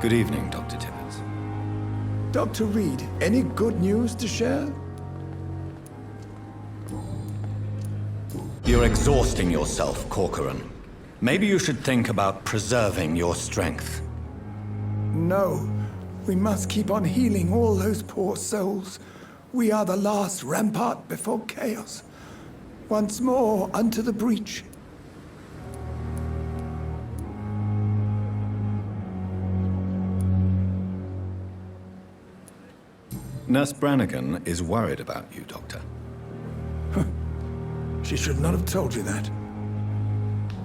Good evening, Dr. Tippets. Dr. Reed, any good news to share? You're exhausting yourself, Corcoran. Maybe you should think about preserving your strength. No. We must keep on healing all those poor souls. We are the last rampart before chaos. Once more unto the breach. Nurse Brannigan is worried about you, Doctor. She should not have told you that.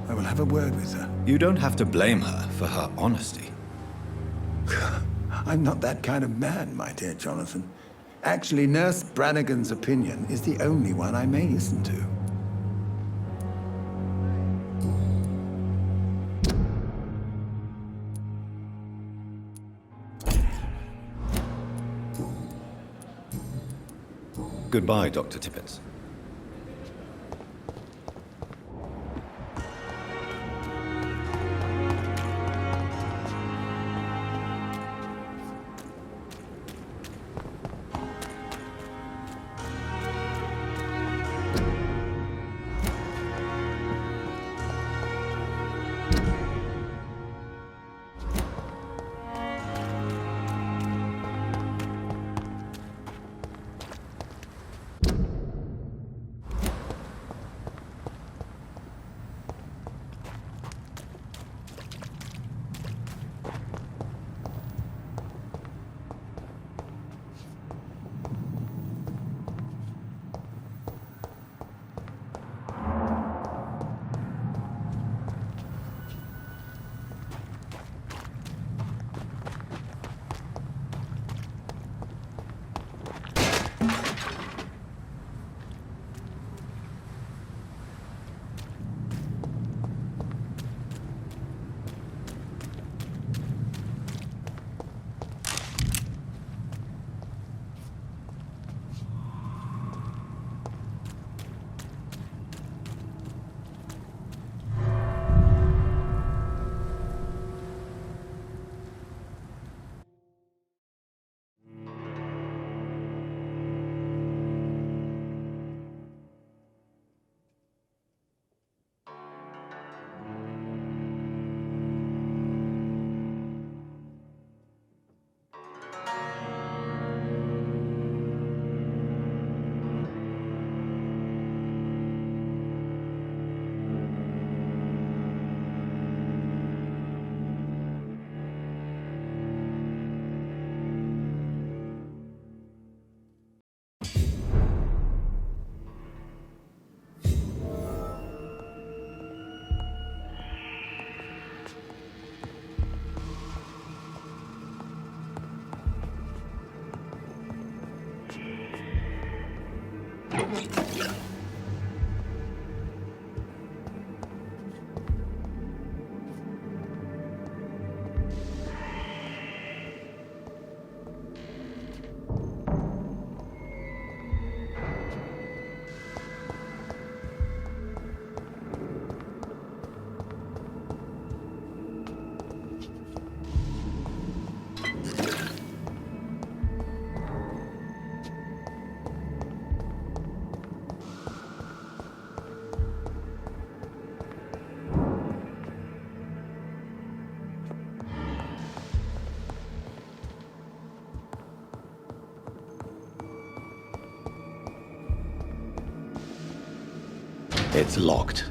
I will have a word with her. You don't have to blame her for her honesty. I'm not that kind of man, my dear Jonathan. Actually, Nurse Brannigan's opinion is the only one I may listen to. Goodbye, Dr. Tippets. It's locked.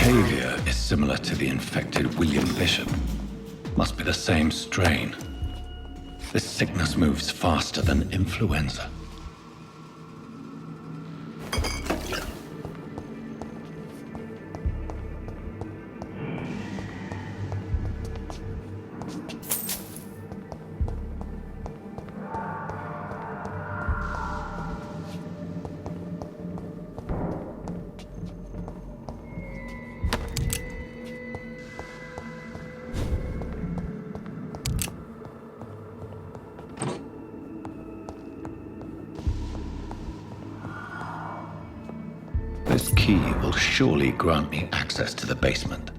behavior is similar to the infected William Bishop. Must be the same strain. This sickness moves faster than influenza. This key will surely grant me access to the basement.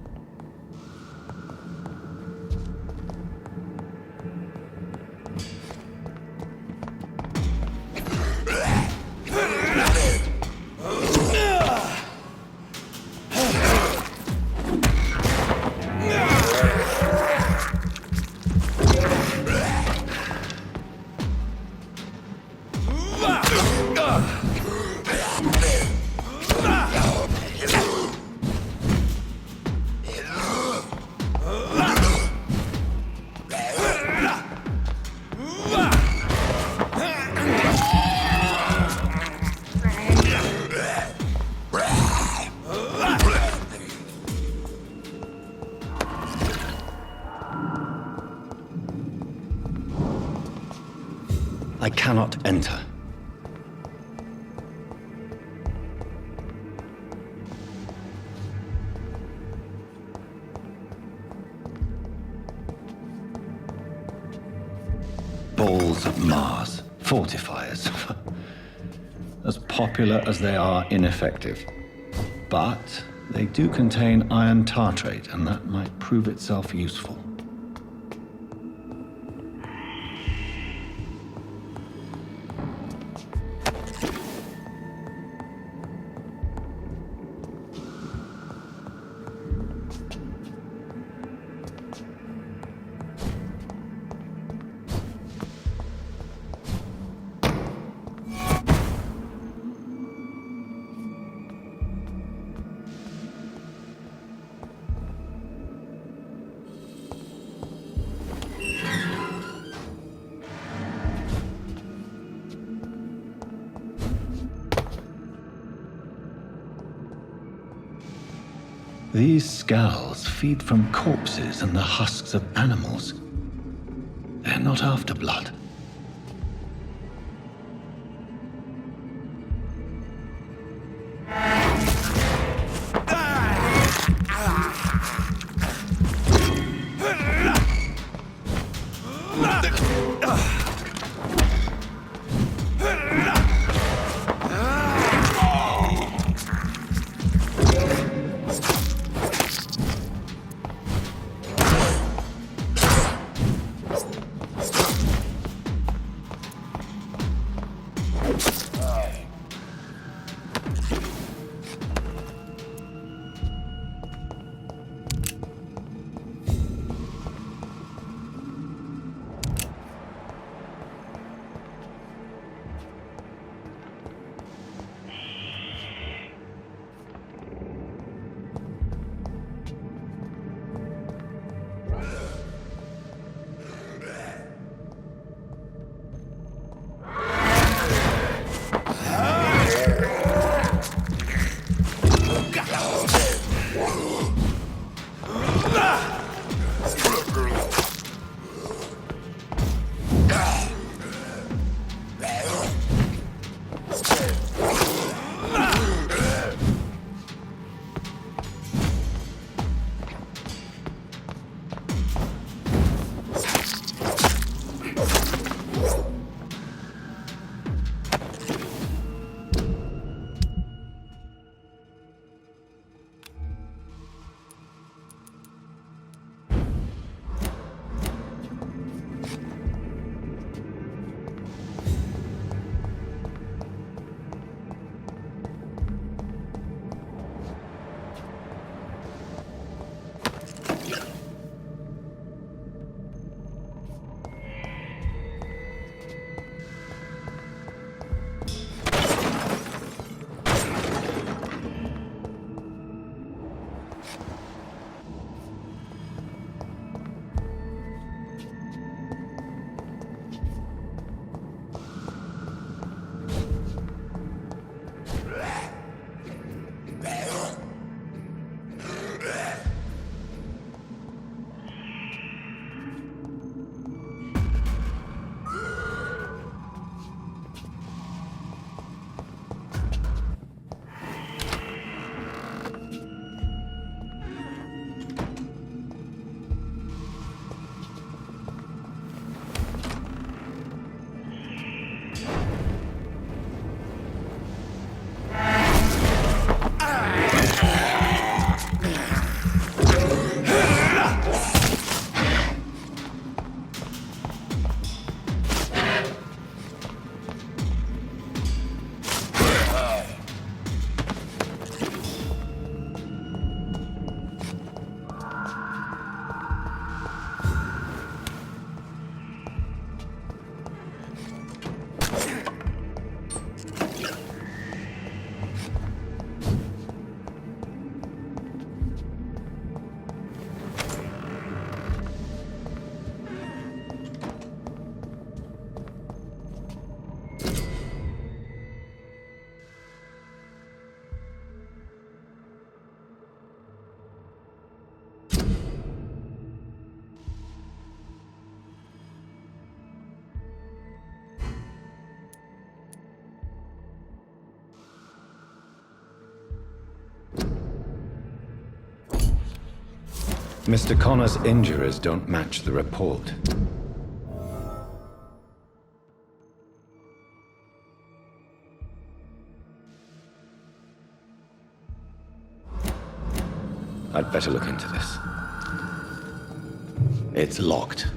I cannot enter. Balls of Mars, fortifiers. As popular as they are ineffective. But they do contain iron tartrate, and that might prove itself useful. These scowls feed from corpses and the husks of animals. They're not after blood. Mr. Connor's injuries don't match the report. I'd better look into this. It's locked.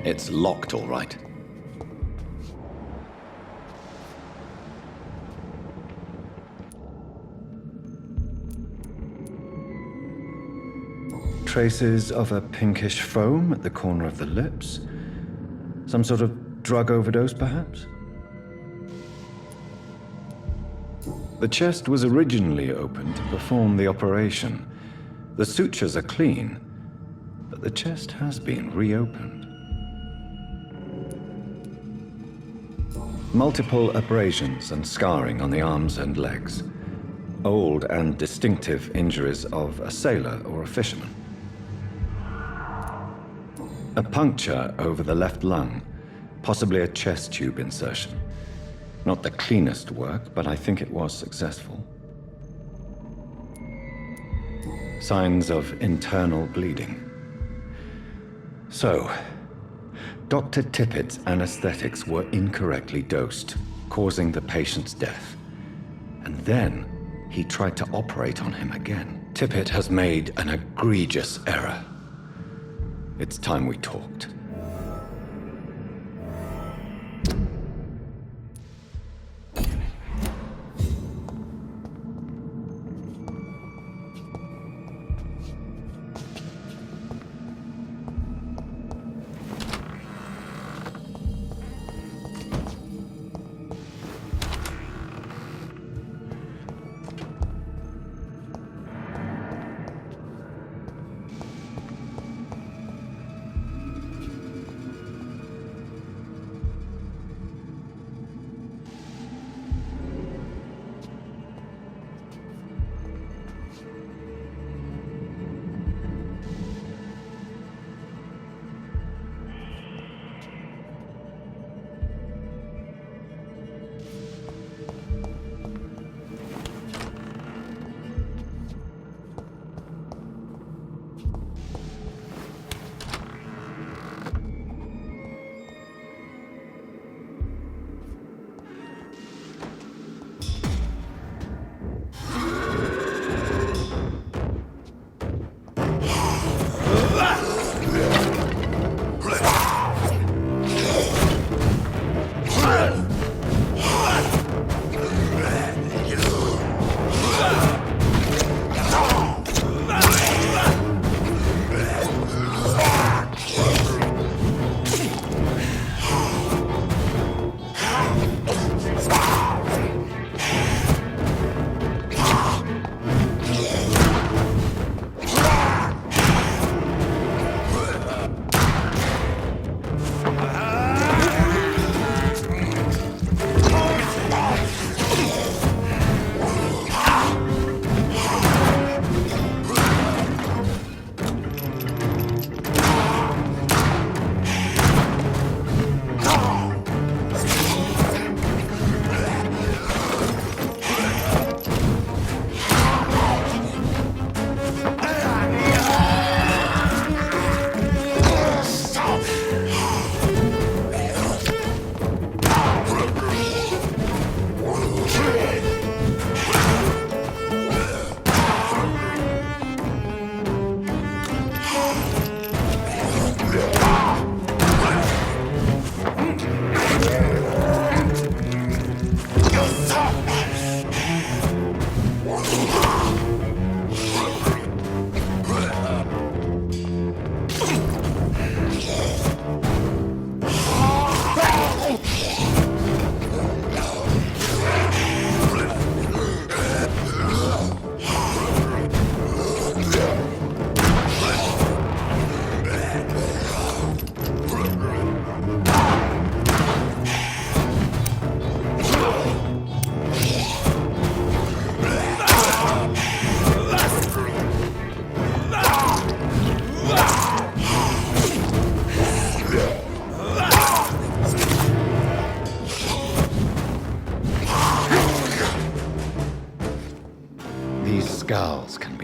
It's locked, all right. Traces of a pinkish foam at the corner of the lips. Some sort of drug overdose, perhaps? The chest was originally opened to perform the operation. The sutures are clean, but the chest has been reopened. Multiple abrasions and scarring on the arms and legs. Old and distinctive injuries of a sailor or a fisherman. A puncture over the left lung, possibly a chest tube insertion. Not the cleanest work, but I think it was successful. Signs of internal bleeding. So, Dr. Tippets' anesthetics were incorrectly dosed, causing the patient's death. And then he tried to operate on him again. Tippett has made an egregious error. It's time we talked.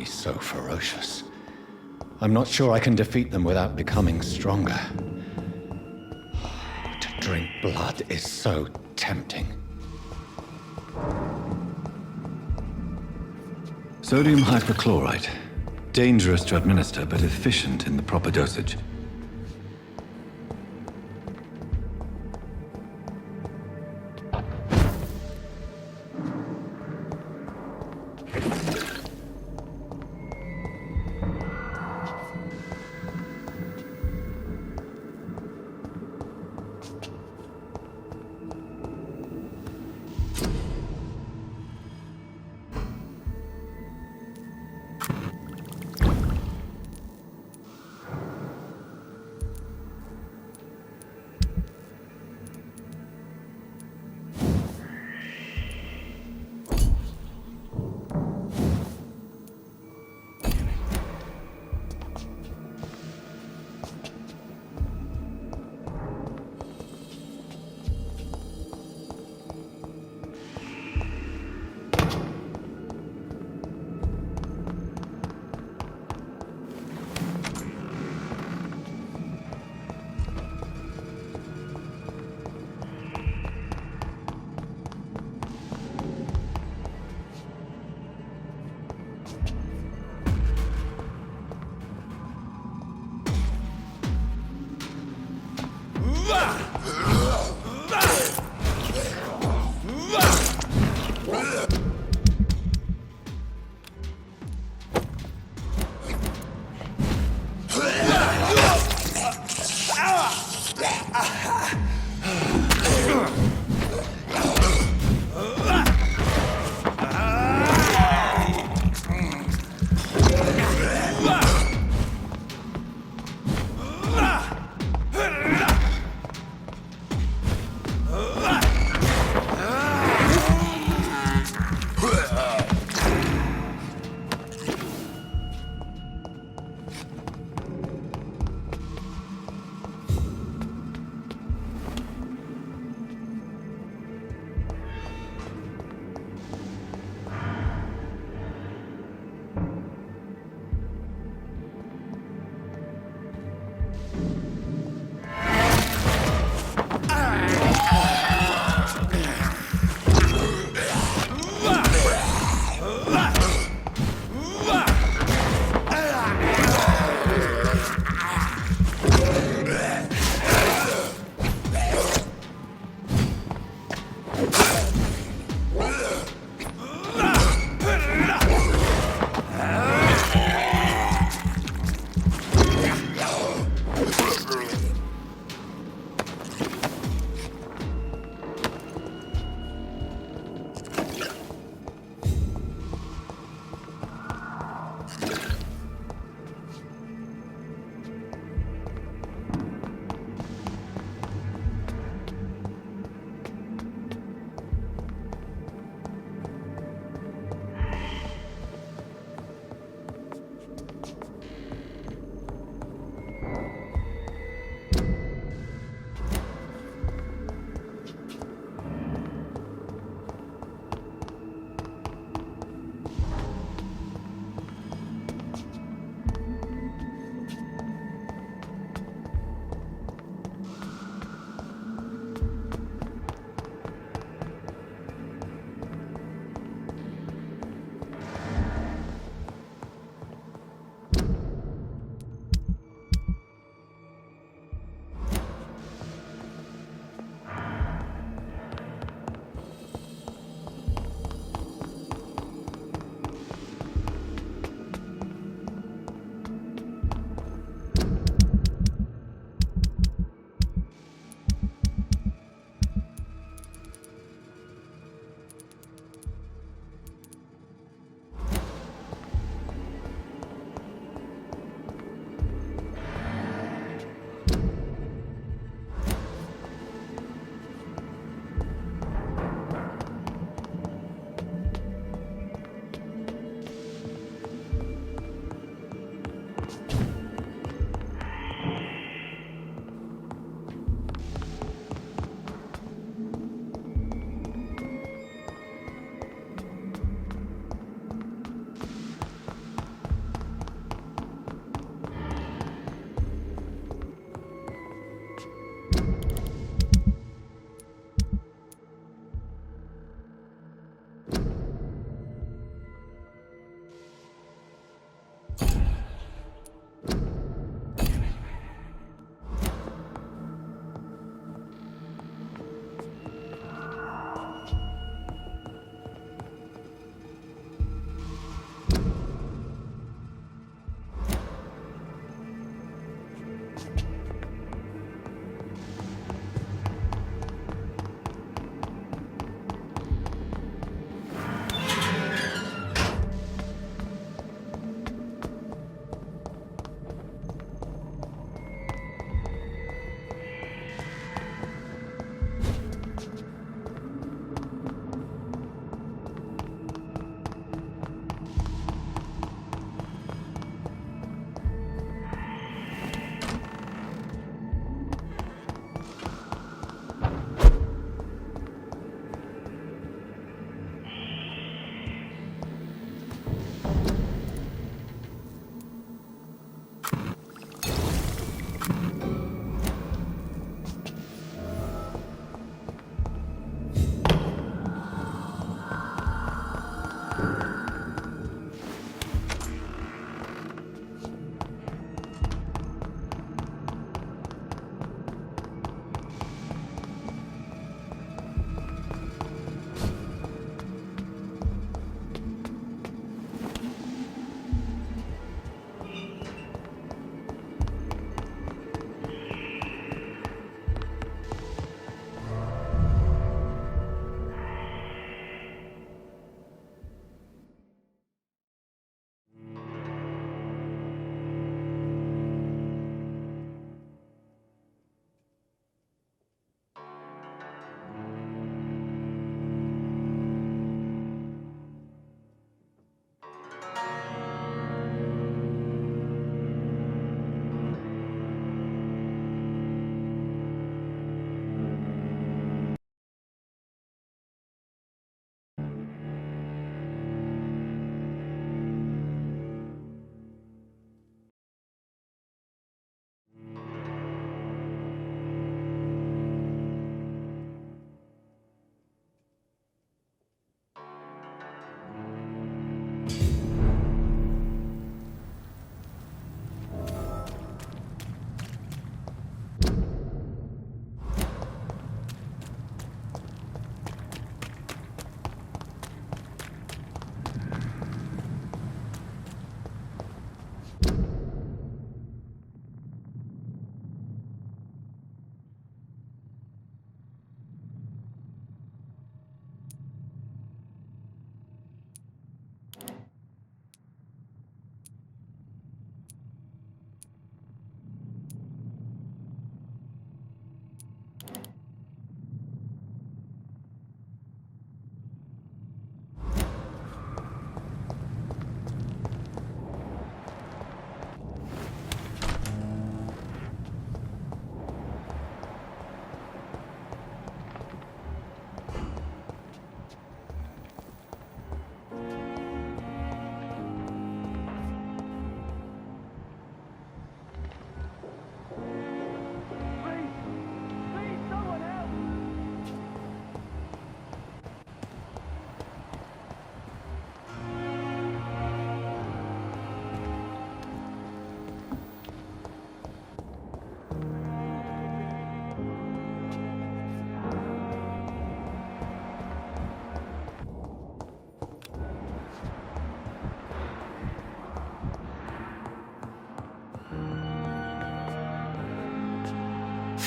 be so ferocious. I'm not sure I can defeat them without becoming stronger. To drink blood is so tempting. Sodium hypochlorite. Dangerous to administer, but efficient in the proper dosage.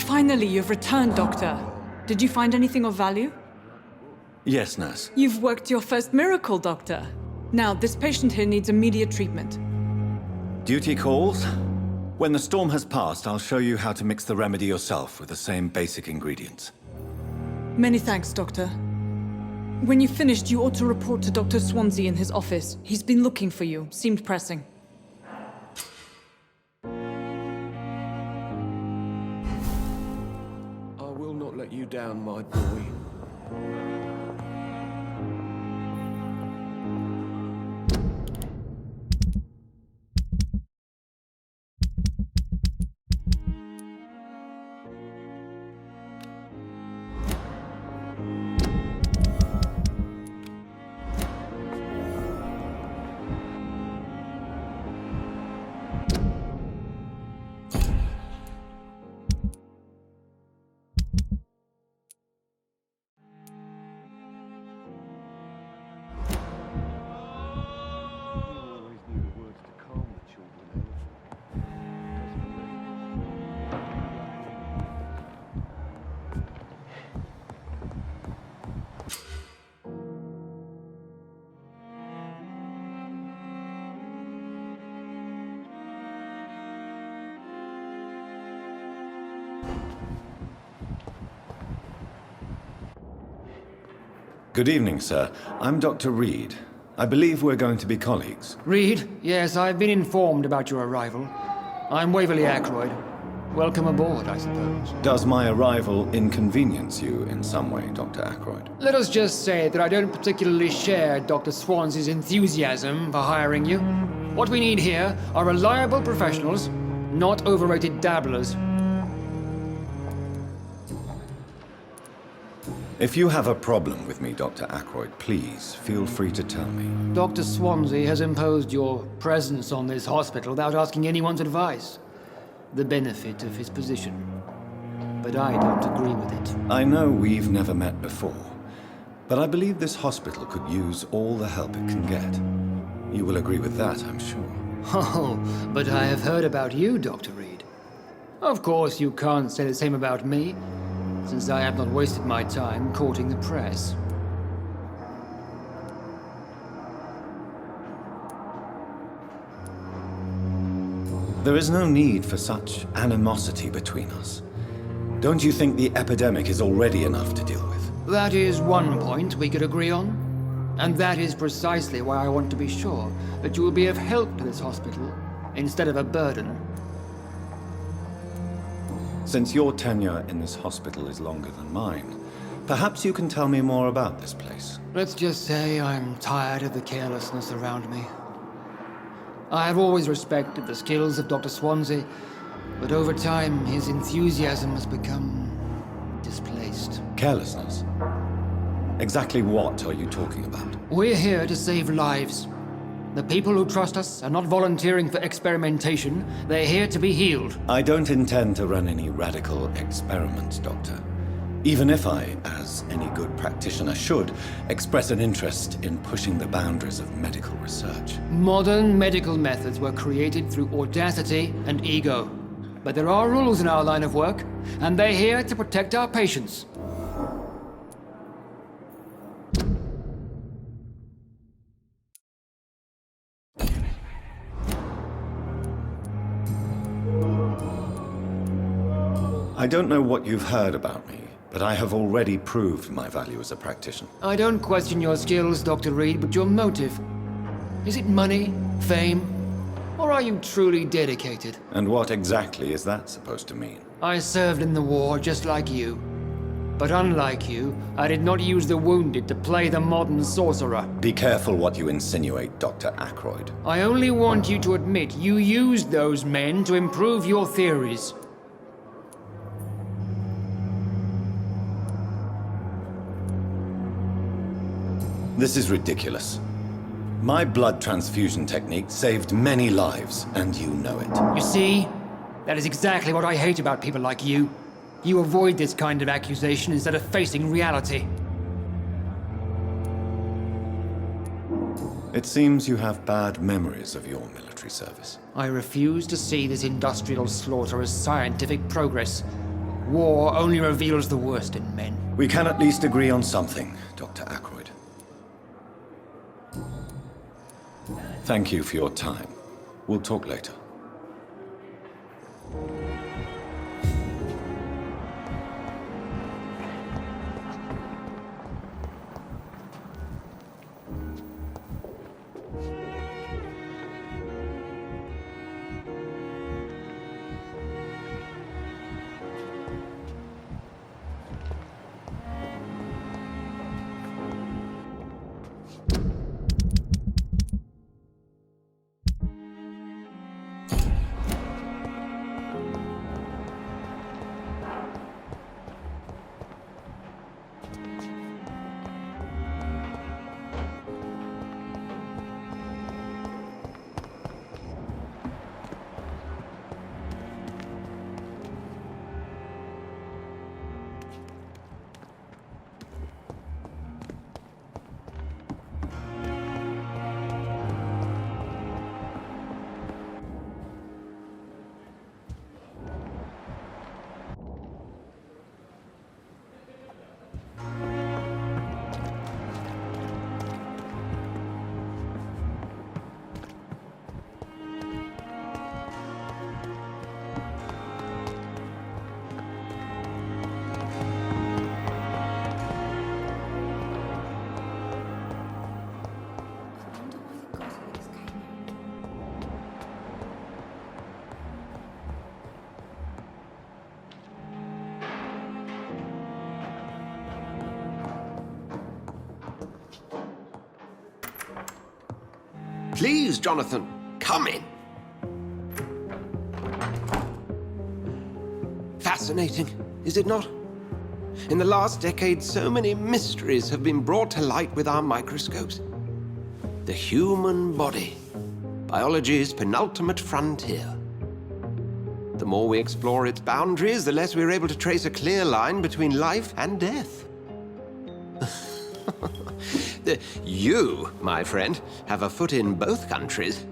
Finally, you've returned, Doctor. Did you find anything of value? Yes, nurse. You've worked your first miracle, Doctor. Now, this patient here needs immediate treatment. Duty calls? When the storm has passed, I'll show you how to mix the remedy yourself with the same basic ingredients. Many thanks, Doctor. When you've finished, you ought to report to Dr. Swansea in his office. He's been looking for you. Seemed pressing. I will not let you down, my boy. Good evening, sir. I'm Dr. Reed. I believe we're going to be colleagues. Reed? Yes, I've been informed about your arrival. I'm Waverly Ackroyd. Welcome aboard, I suppose. Does my arrival inconvenience you in some way, Dr. Ackroyd? Let us just say that I don't particularly share Dr. Swansea's enthusiasm for hiring you. What we need here are reliable professionals, not overrated dabblers. If you have a problem with me, Dr. Ackroyd, please feel free to tell me. Dr. Swansea has imposed your presence on this hospital without asking anyone's advice. The benefit of his position. But I don't agree with it. I know we've never met before, but I believe this hospital could use all the help it can get. You will agree with that, I'm sure. Oh, but I have heard about you, Dr. Reed. Of course, you can't say the same about me, since I have not wasted my time courting the press. There is no need for such animosity between us. Don't you think the epidemic is already enough to deal with? That is one point we could agree on. And that is precisely why I want to be sure that you will be of help to this hospital, instead of a burden. Since your tenure in this hospital is longer than mine, perhaps you can tell me more about this place. Let's just say I'm tired of the carelessness around me. I have always respected the skills of Dr. Swansea, but over time his enthusiasm has become displaced. Carelessness? Exactly what are you talking about? We're here to save lives. The people who trust us are not volunteering for experimentation. They're here to be healed. I don't intend to run any radical experiments, Doctor. Even if I, as any good practitioner should, express an interest in pushing the boundaries of medical research. Modern medical methods were created through audacity and ego. But there are rules in our line of work, and they're here to protect our patients. I don't know what you've heard about me, but I have already proved my value as a practitioner. I don't question your skills, Dr. Reed, but your motive. Is it money, fame, or are you truly dedicated? And what exactly is that supposed to mean? I served in the war just like you. But unlike you, I did not use the wounded to play the modern sorcerer. Be careful what you insinuate, Dr. Ackroyd. I only want you to admit you used those men to improve your theories. This is ridiculous. My blood transfusion technique saved many lives, and you know it. You see? That is exactly what I hate about people like you. You avoid this kind of accusation instead of facing reality. It seems you have bad memories of your military service. I refuse to see this industrial slaughter as scientific progress. War only reveals the worst in men. We can at least agree on something, Dr. Ackroyd. Thank you for your time. We'll talk later. Please, Jonathan, come in. Fascinating, is it not? In the last decade, so many mysteries have been brought to light with our microscopes. The human body, biology's penultimate frontier. The more we explore its boundaries, the less we're able to trace a clear line between life and death. You, my friend, have a foot in both countries.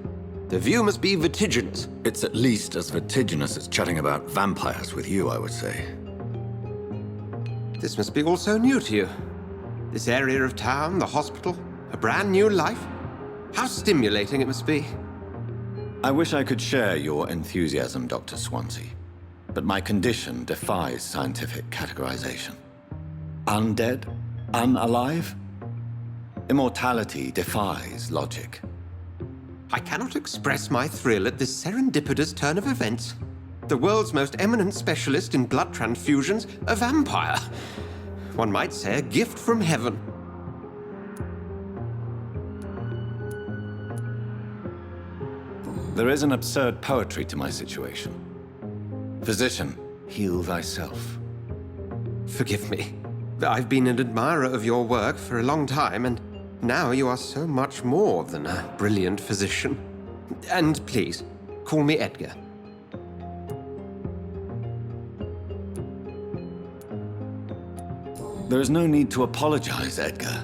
The view must be vertiginous. It's at least as vertiginous as chatting about vampires with you, I would say. This must be all so new to you. This area of town, the hospital, a brand new life. How stimulating it must be. I wish I could share your enthusiasm, Dr. Swansea, but my condition defies scientific categorization. Undead? Unalive? Immortality defies logic. I cannot express my thrill at this serendipitous turn of events. The world's most eminent specialist in blood transfusions, a vampire. One might say a gift from heaven. There is an absurd poetry to my situation. Physician, heal thyself. Forgive me. I've been an admirer of your work for a long time, and now you are so much more than a brilliant physician. And please, call me Edgar. There is no need to apologize, Edgar.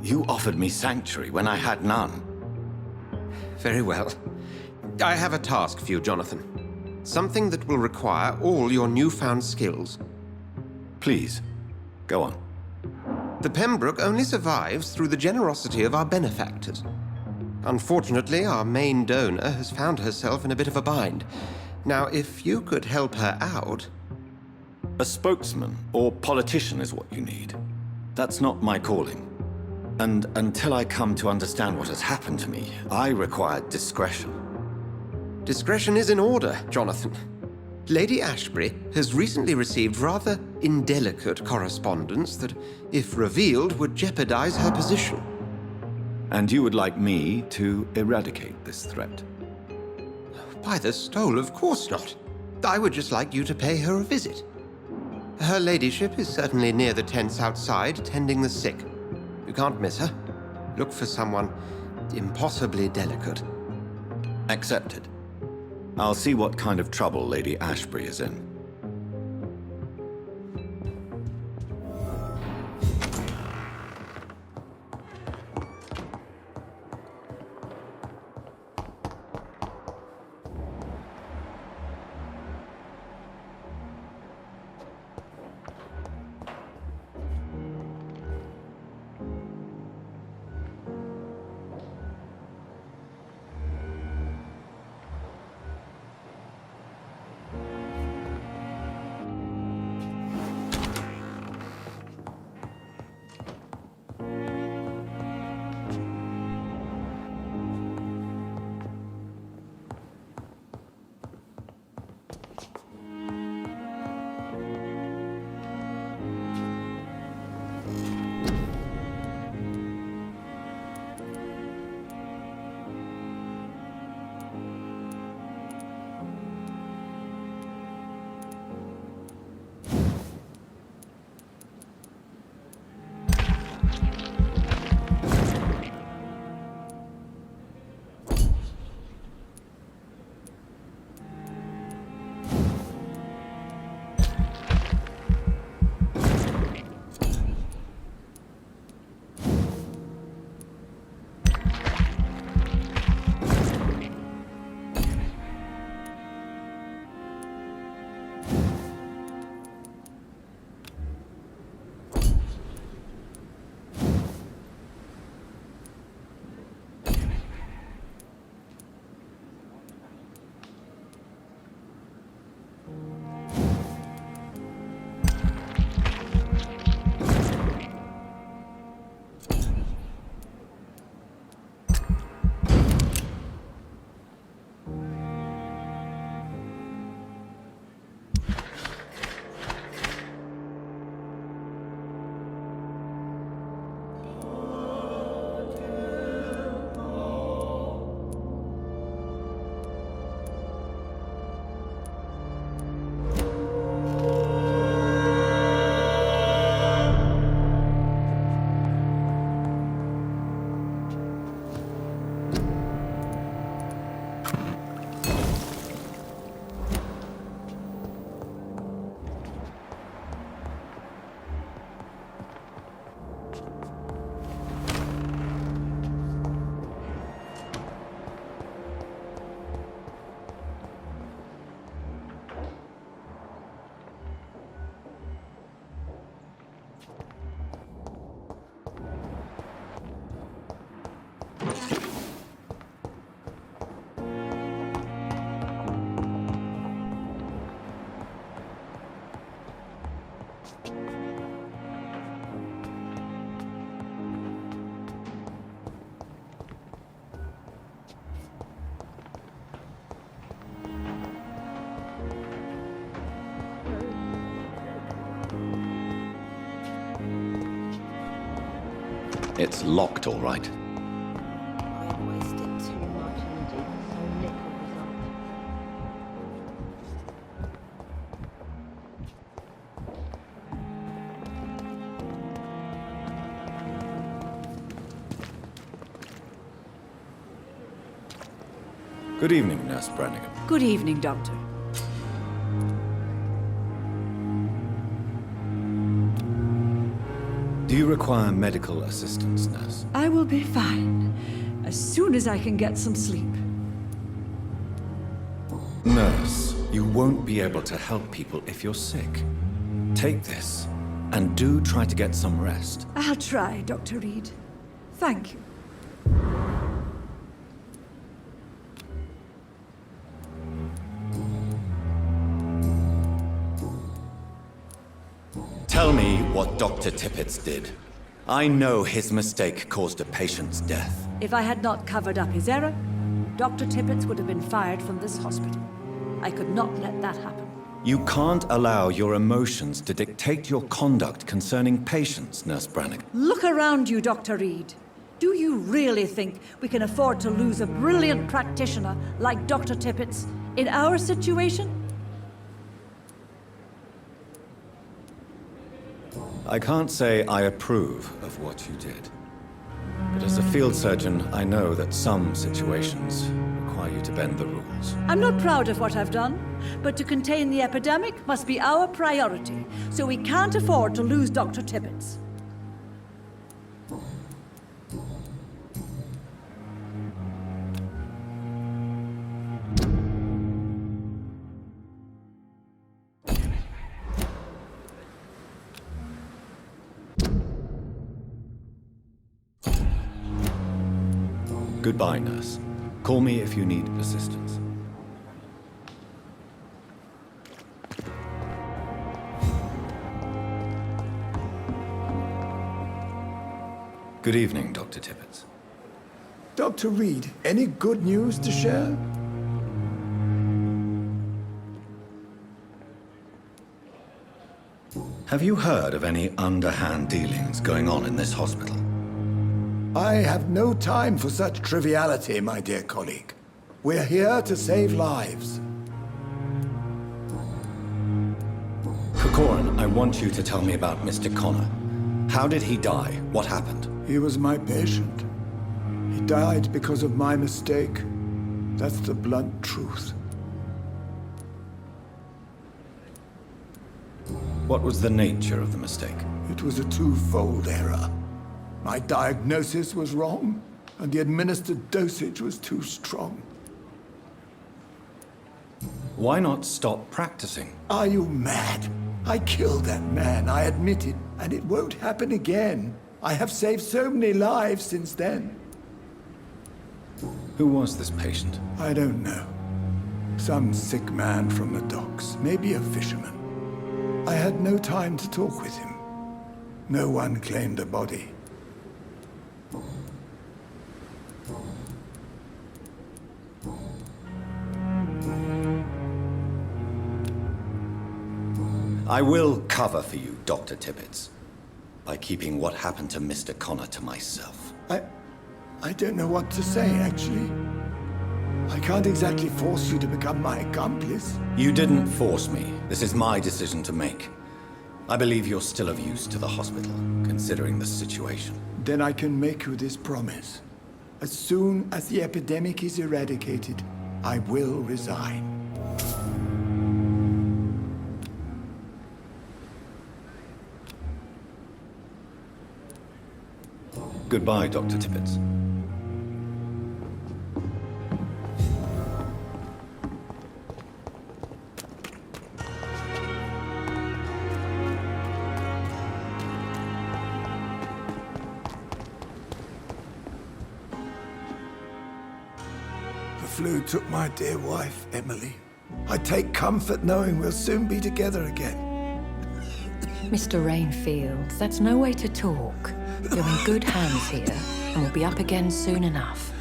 You offered me sanctuary when I had none. Very well. I have a task for you, Jonathan. Something that will require all your newfound skills. Please, go on. The Pembroke only survives through the generosity of our benefactors. Unfortunately, our main donor has found herself in a bit of a bind. Now, if you could help her out... A spokesman or politician is what you need. That's not my calling. And until I come to understand what has happened to me, I require discretion. Discretion is in order, Jonathan. Lady Ashbury has recently received rather indelicate correspondence that, if revealed, would jeopardize her position. And you would like me to eradicate this threat? By the stole, of course not. I would just like you to pay her a visit. Her ladyship is certainly near the tents outside, tending the sick. You can't miss her. Look for someone impossibly delicate. Accepted. I'll see what kind of trouble Lady Ashbury is in. It's locked, all right. I wasted too much energy for so little result. Good evening, Nurse Brannigan. Good evening, Doctor. Do you require medical assistance, Nurse? I will be fine as soon as I can get some sleep. Nurse, you won't be able to help people if you're sick. Take this, and do try to get some rest. I'll try, Dr. Reed. Thank you. Tell me what Dr. Tippets did. I know his mistake caused a patient's death. If I had not covered up his error, Dr. Tippets would have been fired from this hospital. I could not let that happen. You can't allow your emotions to dictate your conduct concerning patients, Nurse Brannigan. Look around you, Dr. Reed. Do you really think we can afford to lose a brilliant practitioner like Dr. Tippets in our situation? I can't say I approve of what you did. But as a field surgeon, I know that some situations require you to bend the rules. I'm not proud of what I've done, but to contain the epidemic must be our priority, so we can't afford to lose Dr. Tippets. Goodbye, nurse. Call me if you need assistance. Good evening, Dr. Tippets. Dr. Reed, any good news to share? Have you heard of any underhand dealings going on in this hospital? I have no time for such triviality, my dear colleague. We're here to save lives. Corcoran, I want you to tell me about Mr. Connor. How did he die? What happened? He was my patient. He died because of my mistake. That's the blunt truth. What was the nature of the mistake? It was a twofold error. My diagnosis was wrong, and the administered dosage was too strong. Why not stop practicing? Are you mad? I killed that man, I admit it, and it won't happen again. I have saved so many lives since then. Who was this patient? I don't know. Some sick man from the docks, maybe a fisherman. I had no time to talk with him. No one claimed a body. I will cover for you, Dr. Tippets, by keeping what happened to Mr. Connor to myself. I don't know what to say, actually. I can't exactly force you to become my accomplice. You didn't force me. This is my decision to make. I believe you're still of use to the hospital, considering the situation. Then I can make you this promise. As soon as the epidemic is eradicated, I will resign. Goodbye, Dr. Tippets. The flu took my dear wife, Emily. I take comfort knowing we'll soon be together again. Mr. Rainfield, that's no way to talk. You're in good hands here, and we'll be up again soon enough.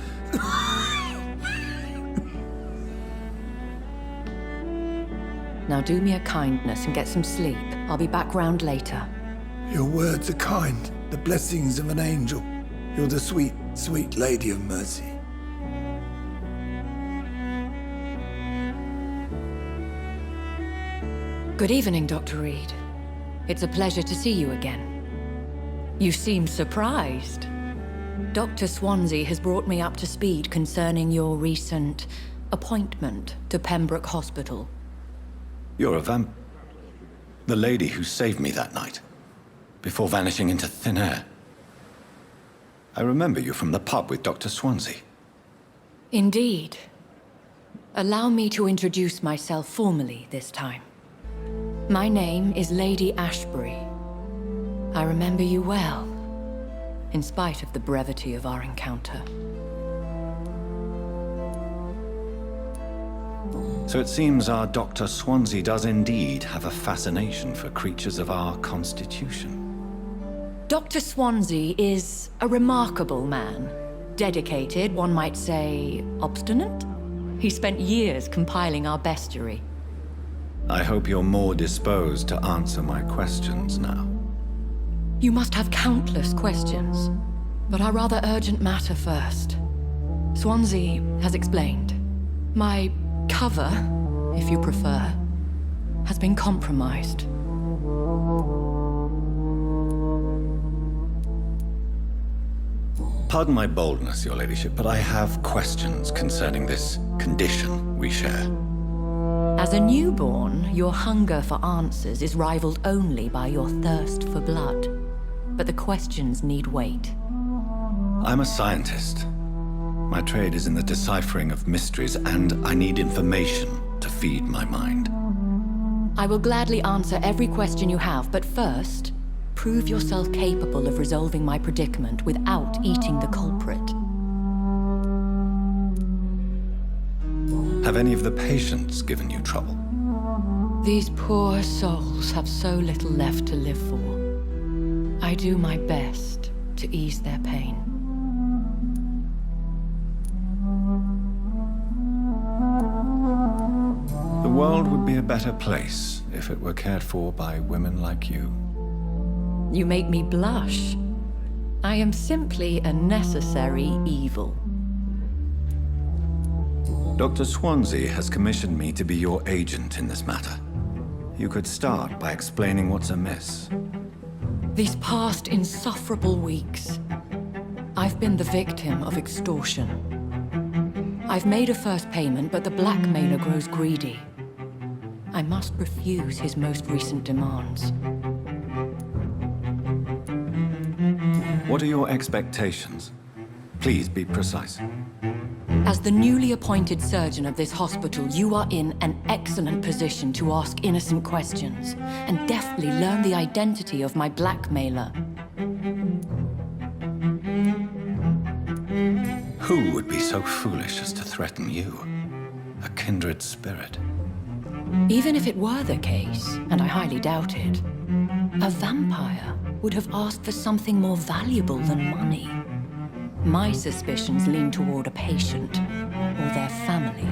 Now do me a kindness and get some sleep. I'll be back round later. Your words are kind, the blessings of an angel. You're the sweet, sweet Lady of Mercy. Good evening, Dr. Reed. It's a pleasure to see you again. You seem surprised. Dr. Swansea has brought me up to speed concerning your recent appointment to Pembroke Hospital. You're a the lady who saved me that night, before vanishing into thin air. I remember you from the pub with Dr. Swansea. Indeed. Allow me to introduce myself formally this time. My name is Lady Ashbury. I remember you well, in spite of the brevity of our encounter. So it seems our Dr. Swansea does indeed have a fascination for creatures of our constitution. Dr. Swansea is a remarkable man. Dedicated, one might say, obstinate? He spent years compiling our bestiary. I hope you're more disposed to answer my questions now. You must have countless questions, but our rather urgent matter first. Swansea has explained. My cover, if you prefer, has been compromised. Pardon my boldness, Your Ladyship, but I have questions concerning this condition we share. As a newborn, your hunger for answers is rivaled only by your thirst for blood. But the questions need wait. I'm a scientist. My trade is in the deciphering of mysteries, and I need information to feed my mind. I will gladly answer every question you have, but first, prove yourself capable of resolving my predicament without eating the culprit. Have any of the patients given you trouble? These poor souls have so little left to live for. I do my best to ease their pain. The world would be a better place if it were cared for by women like you. You make me blush. I am simply a necessary evil. Dr. Swansea has commissioned me to be your agent in this matter. You could start by explaining what's amiss. These past insufferable weeks, I've been the victim of extortion. I've made a first payment, but the blackmailer grows greedy. I must refuse his most recent demands. What are your expectations? Please be precise. As the newly appointed surgeon of this hospital, you are in an excellent position to ask innocent questions and deftly learn the identity of my blackmailer. Who would be so foolish as to threaten you? A kindred spirit. Even if it were the case, and I highly doubt it, a vampire would have asked for something more valuable than money. My suspicions lean toward a patient or their family.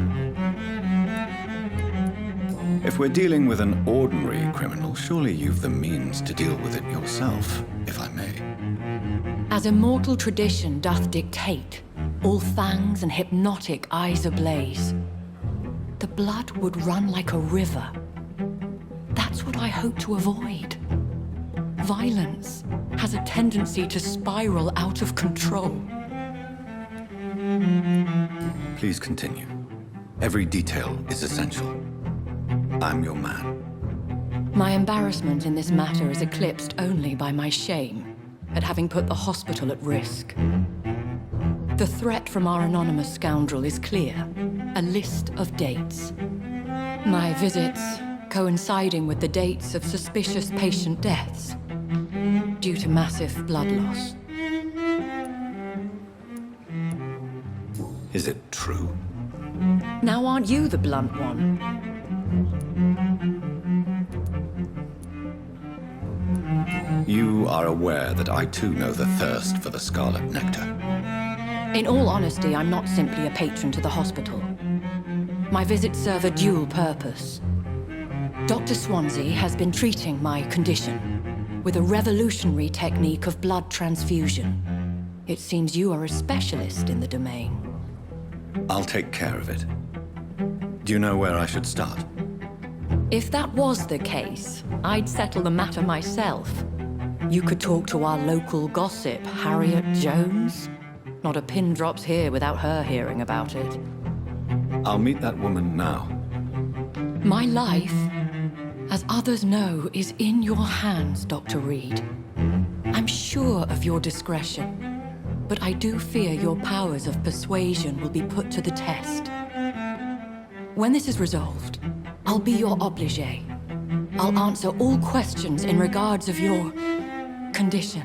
If we're dealing with an ordinary criminal, surely you've the means to deal with it yourself, if I may. As immortal tradition doth dictate, all fangs and hypnotic eyes ablaze, the blood would run like a river. That's what I hope to avoid. Violence has a tendency to spiral out of control. Please continue. Every detail is essential. I'm your man. My embarrassment in this matter is eclipsed only by my shame at having put the hospital at risk. The threat from our anonymous scoundrel is clear. A list of dates. My visits coinciding with the dates of suspicious patient deaths due to massive blood loss. Is it true? Now aren't you the blunt one? You are aware that I too know the thirst for the scarlet nectar. In all honesty, I'm not simply a patron to the hospital. My visits serve a dual purpose. Dr. Swansea has been treating my condition with a revolutionary technique of blood transfusion. It seems you are a specialist in the domain. I'll take care of it. Do you know where I should start? If that was the case, I'd settle the matter myself. You could talk to our local gossip, Harriet Jones. Not a pin drops here without her hearing about it. I'll meet that woman now. My life, as others know, is in your hands, Dr. Reed. I'm sure of your discretion, but I do fear your powers of persuasion will be put to the test. When this is resolved, I'll be your obligé. I'll answer all questions in regards of your condition.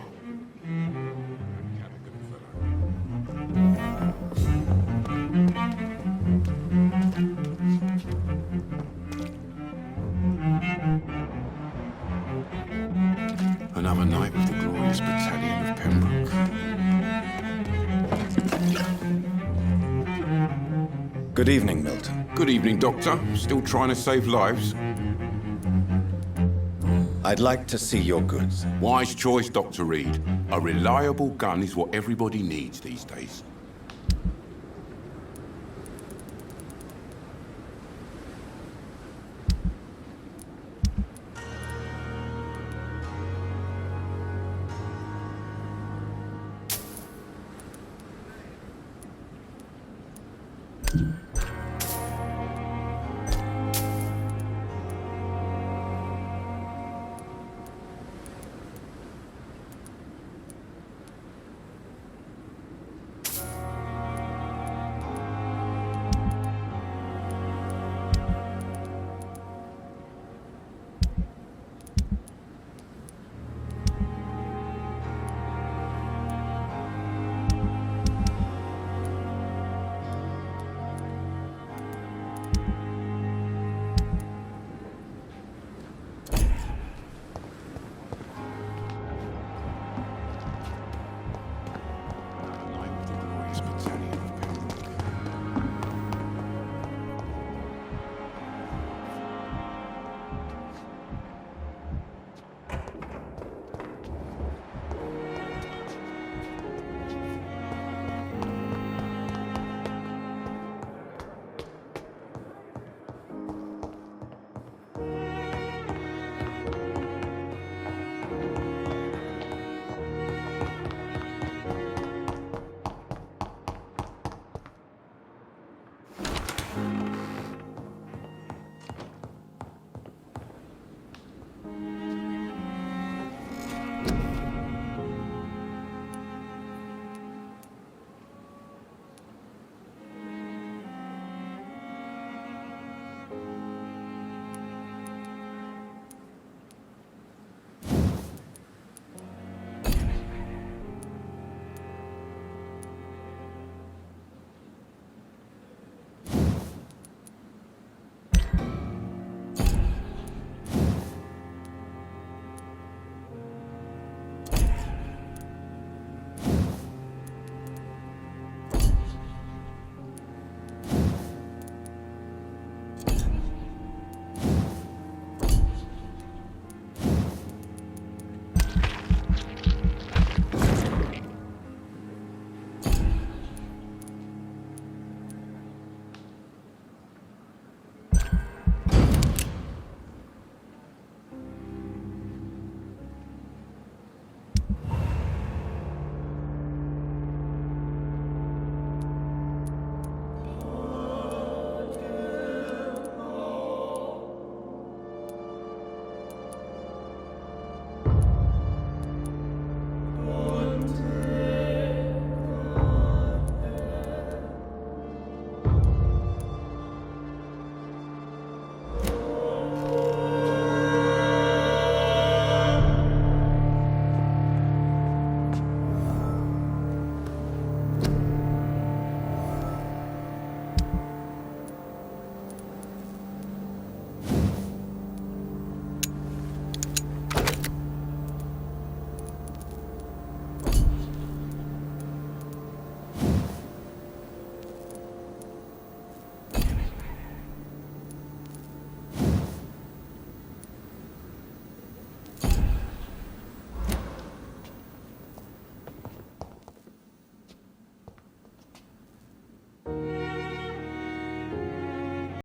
Another night with the glorious battalion of Pembroke. Good evening, Milton. Good evening, Doctor. Still trying to save lives? I'd like to see your goods. Wise choice, Dr. Reed. A reliable gun is what everybody needs these days.